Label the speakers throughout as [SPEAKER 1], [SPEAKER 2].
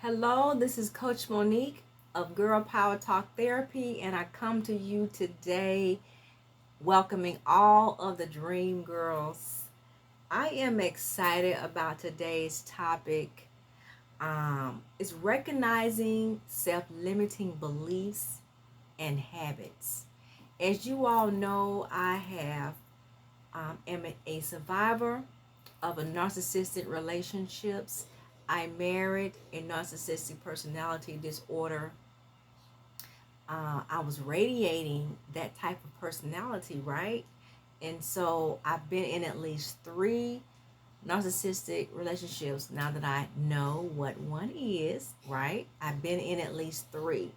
[SPEAKER 1] Hello, this is Coach Monique of Girl Power Talk Therapy, and I come to you today welcoming all of the Dream Girls. I am excited about today's topic. It's recognizing self-limiting beliefs and habits. As you all know, I am a survivor of a narcissistic relationships. I married a narcissistic personality disorder. I was radiating that type of personality, right? And so I've been in at least three narcissistic relationships now that I know what one is, right? I've been in at least three.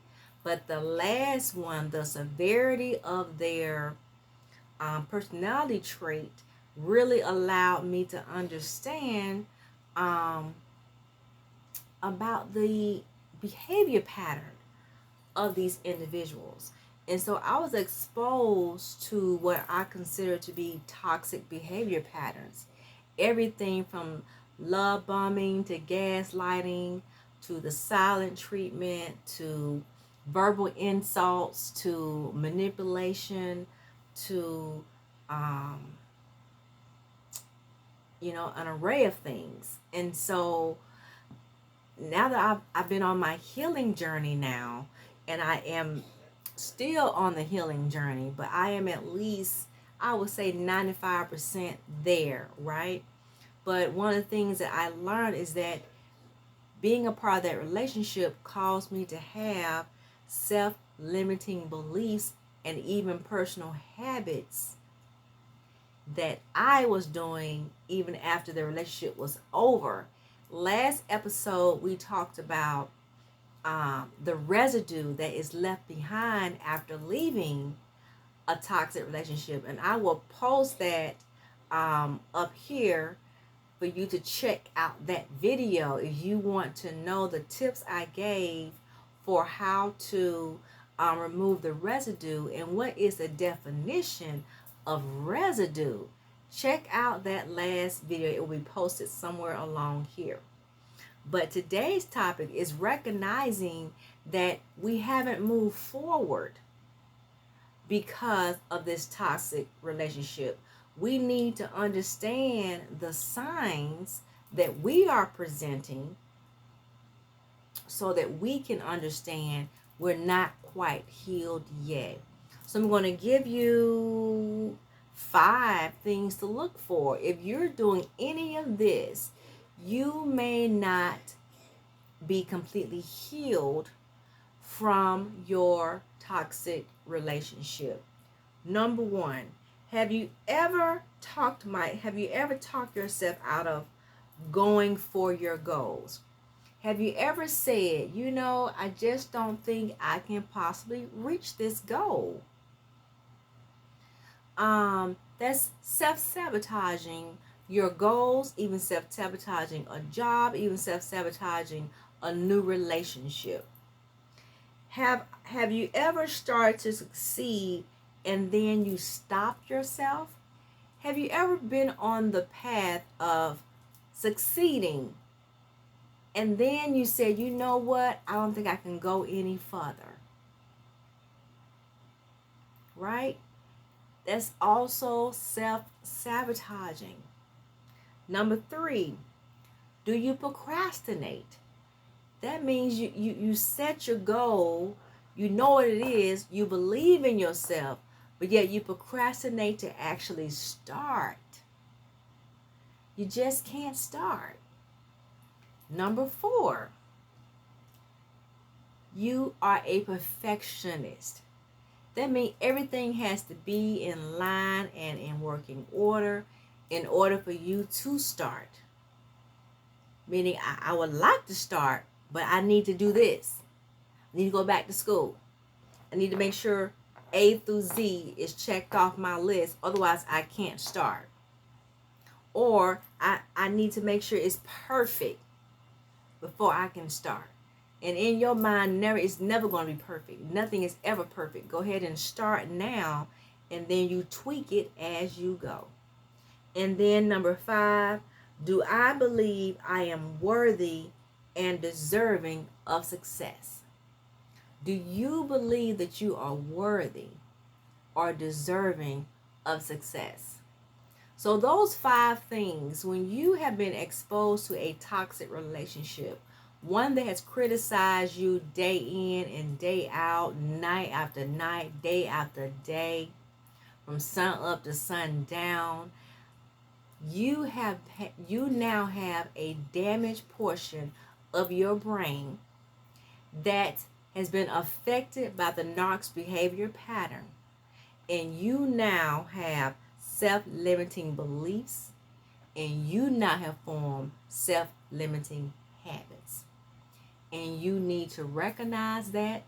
[SPEAKER 1] But the last one, the severity of their personality trait really allowed me to understand um, about the behavior pattern of these individuals. And so I was exposed to what I consider to be toxic behavior patterns. Everything from love bombing to gaslighting to the silent treatment to verbal insults to manipulation to um, an array of things. And so now that I've been on my healing journey now, and I am still on the healing journey, but I am at least, I would say, 95% there, right? But one of the things that I learned is that being a part of that relationship caused me to have self-limiting beliefs and even personal habits that I was doing even after the relationship was over. Last episode, we talked about the residue that is left behind after leaving a toxic relationship. And I will post that up here for you to check out that video if you want to know the tips I gave for how to remove the residue and what is the definition of residue. Check out that last video. It will be posted somewhere along here. But today's topic is recognizing that we haven't moved forward because of this toxic relationship. We need to understand the signs that we are presenting so that we can understand we're not quite healed yet. So I'm going to give you 5 things to look for. If you're doing any of this, you may not be completely healed from your toxic relationship. Number 1, have you ever talked yourself out of going for your goals? Have you ever said, I just don't think I can possibly reach this goal? That's self-sabotaging your goals, even self-sabotaging a job, even self-sabotaging a new relationship. Have you ever started to succeed and then you stopped yourself? Have you ever been on the path of succeeding and then you said, you know what, I don't think I can go any further? Right? That's also self-sabotaging. Number 3, do you procrastinate? That means you set your goal, you know what it is, you believe in yourself, but yet you procrastinate to actually start. You just can't start. Number 4, you are a perfectionist. That means everything has to be in line and in working order in order for you to start. Meaning I would like to start, but I need to do this. I need to go back to school. I need to make sure A through Z is checked off my list. Otherwise, I can't start. Or I need to make sure it's perfect before I can start. And in your mind, it's never going to be perfect. Nothing is ever perfect. Go ahead and start now, and then you tweak it as you go. And then number 5, do I believe I am worthy and deserving of success. Do you believe that you are worthy or deserving of success? So those 5 things, when you have been exposed to a toxic relationship, one that has criticized you day in and day out, night after night, day after day, from sun up to sun down, you now have a damaged portion of your brain that has been affected by the narc's behavior pattern, and you now have self-limiting beliefs, and you now have formed self-limiting habits, and you need to recognize that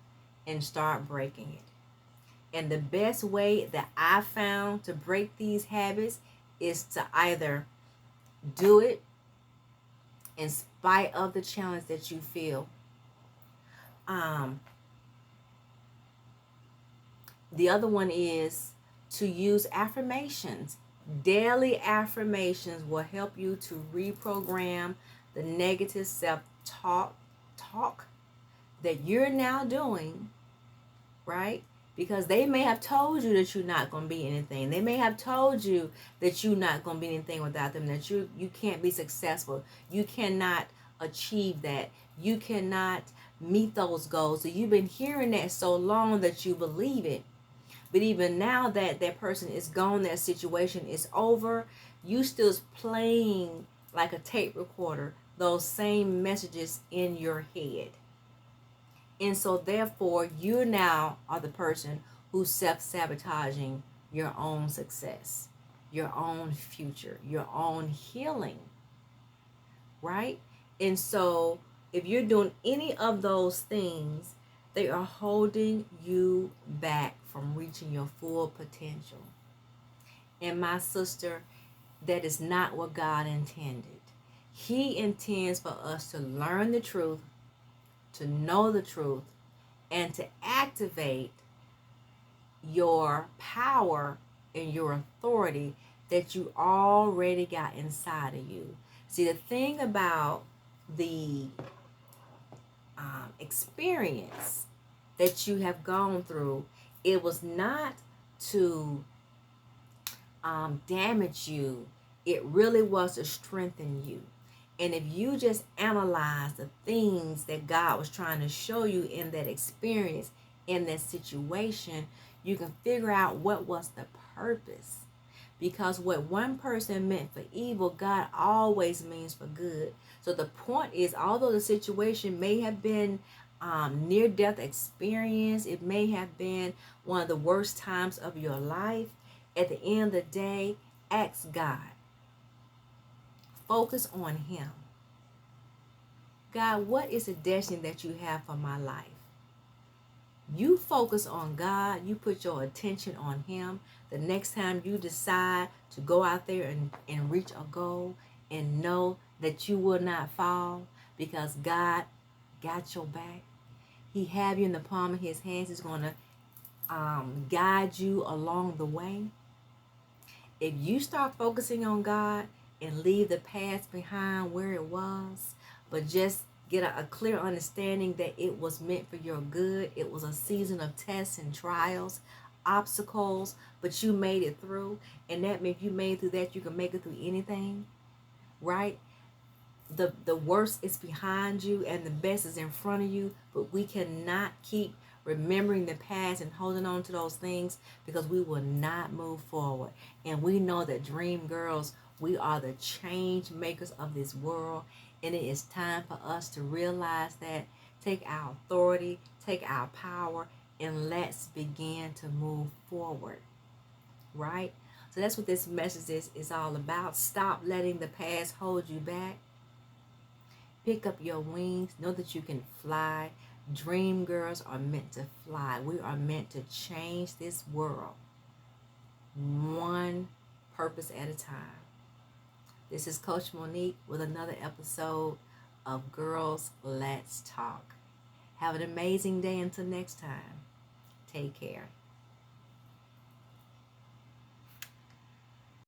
[SPEAKER 1] and start breaking it. And the best way that I found to break these habits is to either do it in spite of the challenge that you feel. The other one is to use affirmations. Daily affirmations will help you to reprogram the negative self-talk that you're now doing, right? Because they may have told you that you're not going to be anything. They may have told you that you're not going to be anything without them, that you can't be successful. You cannot achieve that. You cannot meet those goals. So you've been hearing that so long that you believe it. But even now that that person is gone, that situation is over, you still playing like a tape recorder those same messages in your head. And so therefore, you now are the person who's self-sabotaging your own success, your own future, your own healing, right? And so if you're doing any of those things, they are holding you back from reaching your full potential. And my sister, that is not what God intended. He intends for us to learn the truth, to know the truth, and to activate your power and your authority that you already got inside of you. See, the thing about the experience that you have gone through, it was not to damage you. It really was to strengthen you. And if you just analyze the things that God was trying to show you in that experience, in that situation, you can figure out what was the purpose. Because what one person meant for evil, God always means for good. So the point is, although the situation may have been near-death experience, it may have been one of the worst times of your life, at the end of the day, ask God. Focus on Him. God, what is the destiny that you have for my life? You focus on God. You put your attention on Him. The next time you decide to go out there and reach a goal, and know that you will not fall, because God got your back. He have you in the palm of His hands. He's going to guide you along the way. If you start focusing on God and leave the past behind where it was, but just get a clear understanding that it was meant for your good. It was a season of tests and trials, obstacles, but you made it through. And that means you made it through that, you can make it through anything, right? The worst is behind you and the best is in front of you, but we cannot keep remembering the past and holding on to those things, because we will not move forward. And we know that dream girls, we are the change makers of this world, and it is time for us to realize that, take our authority, take our power, and let's begin to move forward, right? So that's what this message is all about. Stop letting the past hold you back. Pick up your wings. Know that you can fly. Dream girls are meant to fly. We are meant to change this world one purpose at a time. This is Coach Monique with another episode of Girls Let's Talk. Have an amazing day until next time. Take care.